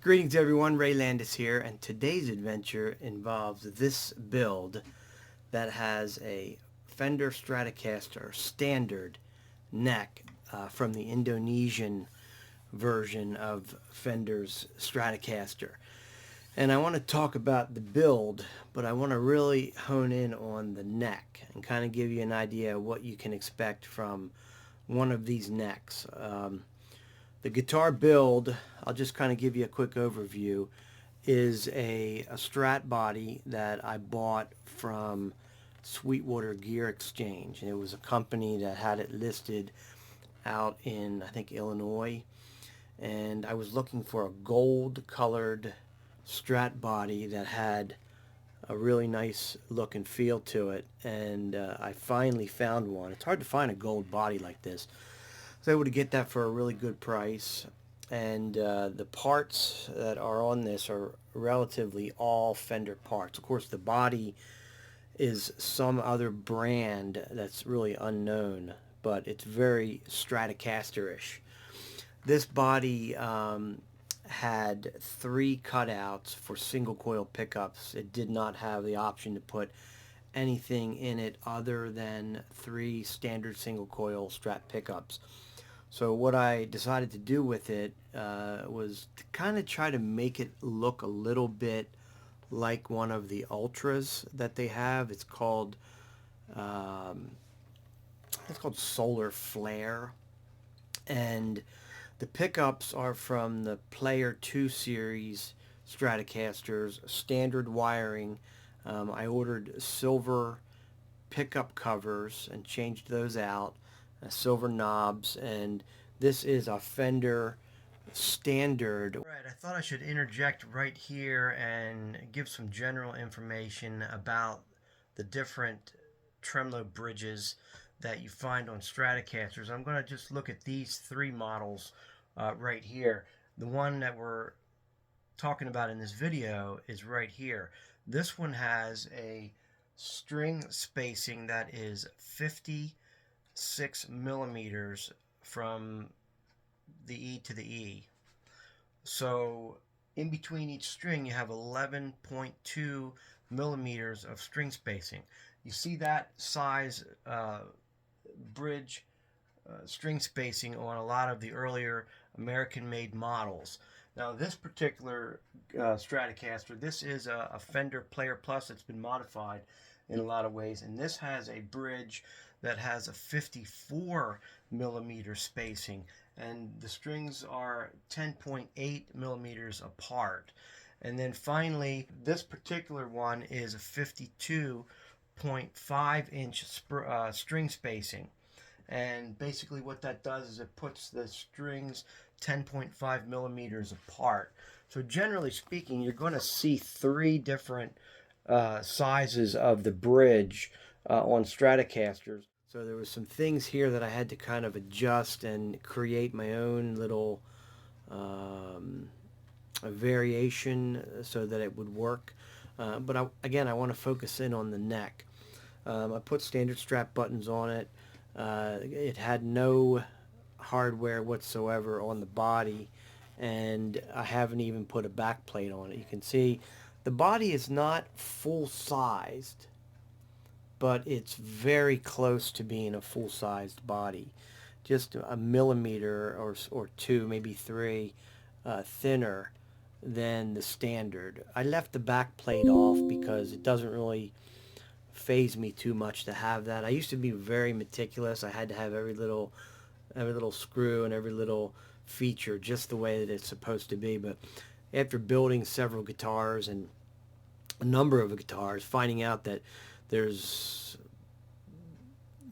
Greetings everyone, Ray Landis here, and today's adventure involves this build that has a Fender Stratocaster Standard Neck from the Indonesian version of Fender's Stratocaster. And I want to talk about the build, but I want to really hone in on the neck and kind of give you an idea of what you can expect from one of these necks. The guitar build, I'll just kind of give you a quick overview, is a Strat body that I bought from Sweetwater Gear Exchange. And it was a company that had it listed out in, I think, Illinois. And I was looking for a gold-colored Strat body that had a really nice look and feel to it. And I finally found one. It's hard to find a gold body like this. I was able to get that for a really good price, and the parts that are on this are relatively all Fender parts. Of course, the body is some other brand that's really unknown, but it's very Stratocaster-ish. This body had 3 cutouts for single coil pickups. It did not have the option to put anything in it other than 3 standard single coil Strat pickups. So what I decided to do with it was to kind of try to make it look a little bit like one of the Ultras that they have. It's called Solar Flare, and the pickups are from the Player 2 series Stratocasters, standard wiring. I ordered silver pickup covers and changed those out. Silver knobs, and this is a Fender Standard. Right, I thought I should interject right here and give some general information about the different tremolo bridges that you find on Stratocasters. I'm going to just look at these 3 models right here. The one that we're talking about in this video is right here. This one has a string spacing that is 56 millimeters from the E to the E. So in between each string you have 11.2 millimeters of string spacing. You see that size bridge string spacing on a lot of the earlier American-made models. Now this particular Stratocaster, this is a Fender Player Plus that's been modified in a lot of ways, and this has a bridge that has a 54 millimeter spacing, and the strings are 10.8 millimeters apart. And then finally, this particular one is a 52.5 inch string spacing. And basically what that does is it puts the strings 10.5 millimeters apart. So generally speaking, you're going to see 3 different sizes of the bridge on Stratocasters. So there was some things here that I had to kind of adjust and create my own little variation so that it would work. But again, I want to focus in on the neck. I put standard strap buttons on it. It had no hardware whatsoever on the body, and I haven't even put a back plate on it. You can see the body is not full-sized, but it's very close to being a full-sized body. Just a millimeter or 2, maybe 3 thinner than the standard. I left the back plate off because it doesn't really faze me too much to have that. I used to be very meticulous. I had to have every little screw and every little feature just the way that it's supposed to be. But after building several guitars and a number of guitars, finding out that there's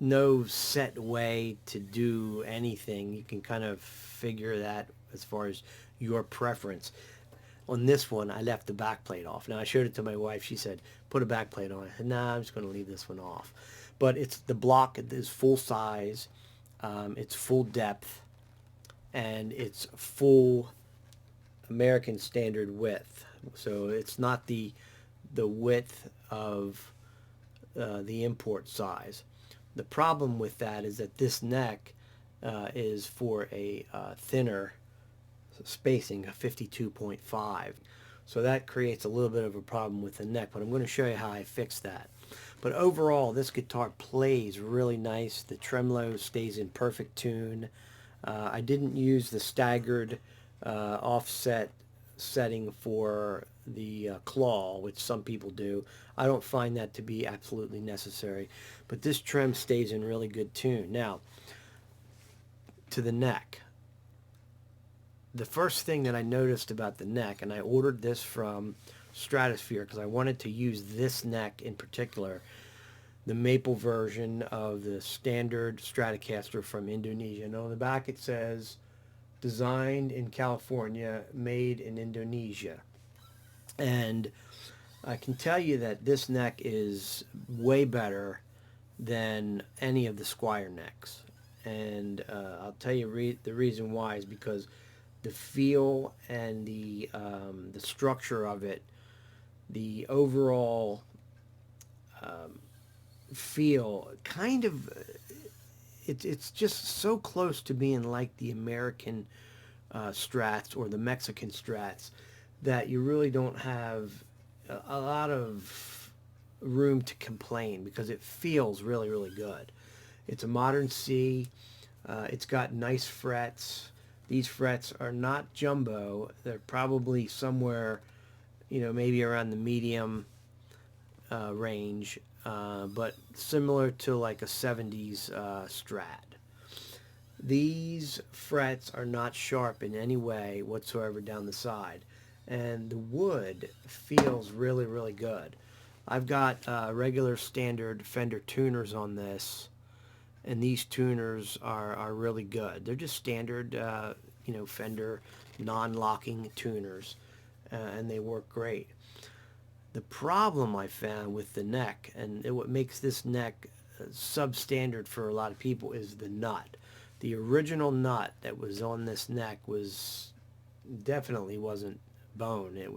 no set way to do anything, you can kind of figure that as far as your preference. On this one, I left the back plate off. Now, I showed it to my wife. She said, put a back plate on. I said, nah, I'm just going to leave this one off. But the block is full size, it's full depth, and it's full American standard width. So it's not the width of the import size. The problem with that is that this neck is for a thinner spacing of 52.5. So that creates a little bit of a problem with the neck, but I'm going to show you how I fixed that. But overall, this guitar plays really nice. The tremolo stays in perfect tune. I didn't use the staggered offset setting for the claw, which some people do. I don't find that to be absolutely necessary. But this trem stays in really good tune. Now, to the neck. The first thing that I noticed about the neck, and I ordered this from Stratosphere because I wanted to use this neck in particular, the maple version of the Standard Stratocaster from Indonesia. And on the back it says, designed in California, made in Indonesia. And I can tell you that this neck is way better than any of the Squire necks. And I'll tell you the reason why is because the feel and the structure of it, the overall feel, kind of, it's just so close to being like the American Strats or the Mexican Strats that you really don't have a lot of room to complain because it feels really, really good. It's a modern C. It's got nice frets. These frets are not jumbo. They're probably somewhere, maybe around the medium range, but similar to like a 70s Strat. These frets are not sharp in any way whatsoever down the side, and the wood feels really, really good. I've got regular standard Fender tuners on this, and these tuners are really good. They're just standard, Fender non-locking tuners, and they work great. The problem I found with the neck, and what makes this neck substandard for a lot of people, is the nut. The original nut that was on this neck definitely wasn't bone. It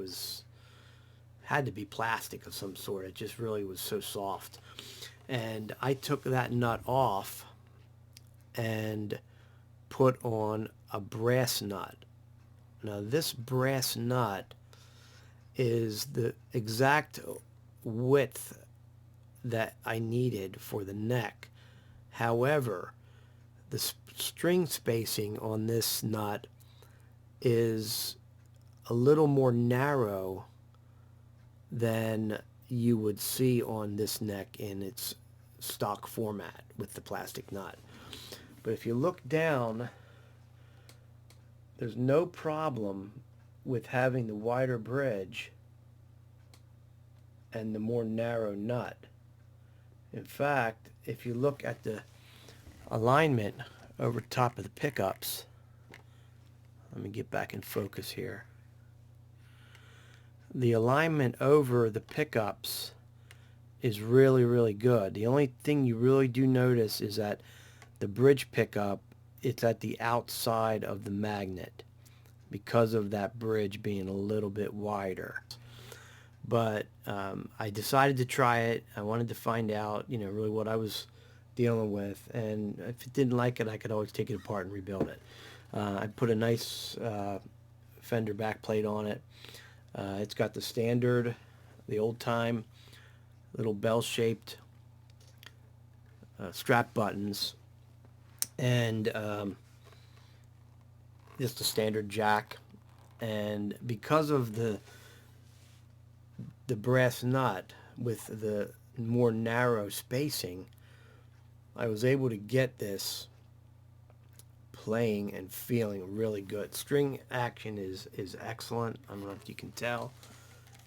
had to be plastic of some sort. It just really was so soft. And I took that nut off and put on a brass nut. Now this brass nut is the exact width that I needed for the neck. However, the string spacing on this nut is a little more narrow than you would see on this neck in its stock format with the plastic nut. But if you look down, there's no problem with having the wider bridge and the more narrow nut. In fact, if you look at the alignment over top of the pickups, let me get back in focus here. The alignment over the pickups is really, really good. The only thing you really do notice is that the bridge pickup, it's at the outside of the magnet because of that bridge being a little bit wider. But I decided to try it. I wanted to find out, really what I was dealing with. And if it didn't like it, I could always take it apart and rebuild it. I put a nice Fender backplate on it. It's got the standard, the old-time little bell-shaped strap buttons, and just a standard jack. And because of the brass nut with the more narrow spacing, I was able to get this playing and feeling really good. String action is excellent. I don't know if you can tell.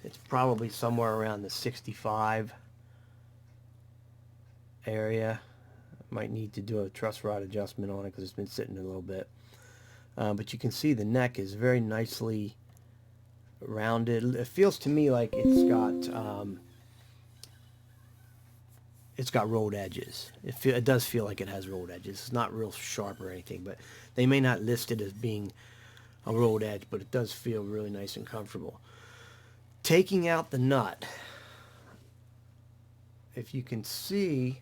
It's probably somewhere around the 65 area. Might need to do a truss rod adjustment on it because it's been sitting a little bit. But you can see the neck is very nicely rounded. It feels to me like it's got rolled edges. It does feel like it has rolled edges. It's not real sharp or anything, but they may not list it as being a rolled edge, but it does feel really nice and comfortable. Taking out the nut, if you can see,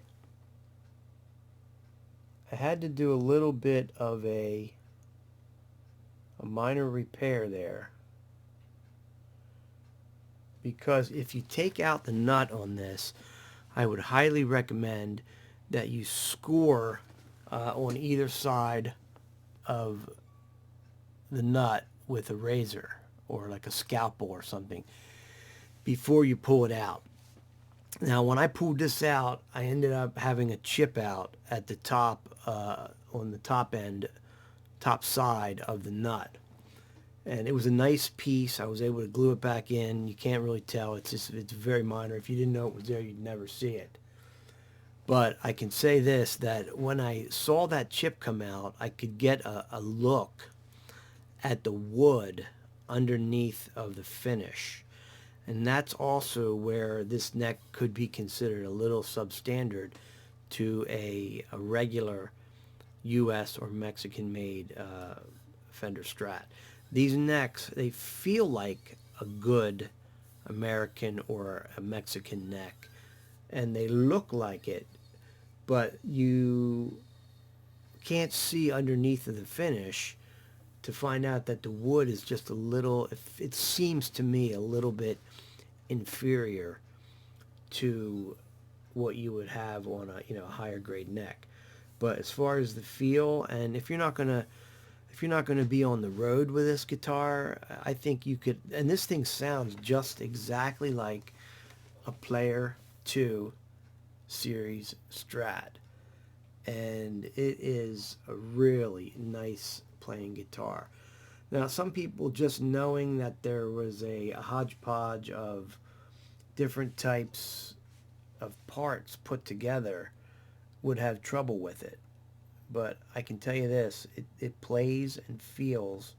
I had to do a little bit of a a minor repair there, because if you take out the nut on this, I would highly recommend that you score on either side of the nut with a razor or like a scalpel or something before you pull it out. Now, when I pulled this out, I ended up having a chip out at the top, on the top end, top side of the nut. And it was a nice piece. I was able to glue it back in. You can't really tell. It's very minor. If you didn't know it was there, you'd never see it. But I can say this, that when I saw that chip come out, I could get a look at the wood underneath of the finish. And that's also where this neck could be considered a little substandard to a regular U.S. or Mexican-made Fender Strat. These necks, they feel like a good American or a Mexican neck, and they look like it, but you can't see underneath of the finish to find out that the wood is just a little, it seems to me, a little bit inferior to what you would have on a, you know, a higher grade neck. But as far as the feel, and if you're not gonna be on the road with this guitar, I think you could, and this thing sounds just exactly like a Player 2 series Strat, and it is a really nice playing guitar. Now, some people, just knowing that there was a hodgepodge of different types of parts put together, would have trouble with it. But I can tell you this, it plays and feels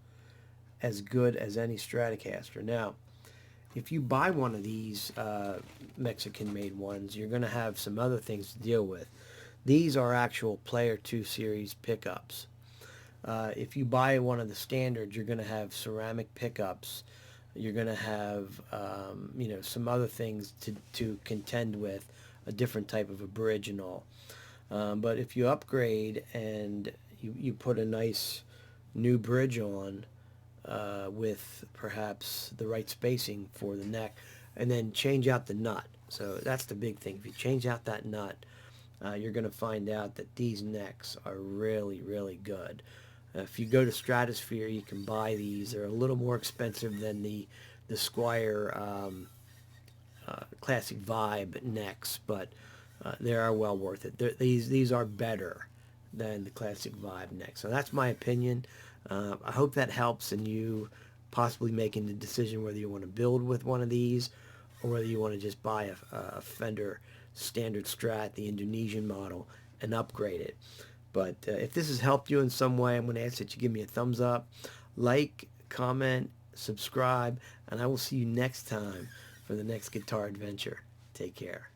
as good as any Stratocaster. Now, if you buy one of these Mexican-made ones, you're going to have some other things to deal with. These are actual Player 2 series pickups. If you buy one of the standards, you're going to have ceramic pickups. You're going to have, you know, some other things to contend with, a different type of a bridge and all. But if you upgrade and you put a nice new bridge on with perhaps the right spacing for the neck, and then change out the nut. So that's the big thing. If you change out that nut, you're going to find out that these necks are really, really good. If you go to Stratosphere, you can buy these. They're a little more expensive than the Squire Classic Vibe necks, but they are well worth it. These are better than the Classic Vibe neck. So that's my opinion. I hope that helps in you possibly making the decision whether you want to build with one of these or whether you want to just buy a Fender Standard Strat, the Indonesian model, and upgrade it. But if this has helped you in some way, I'm going to ask that you give me a thumbs up, like, comment, subscribe, and I will see you next time for the next guitar adventure. Take care.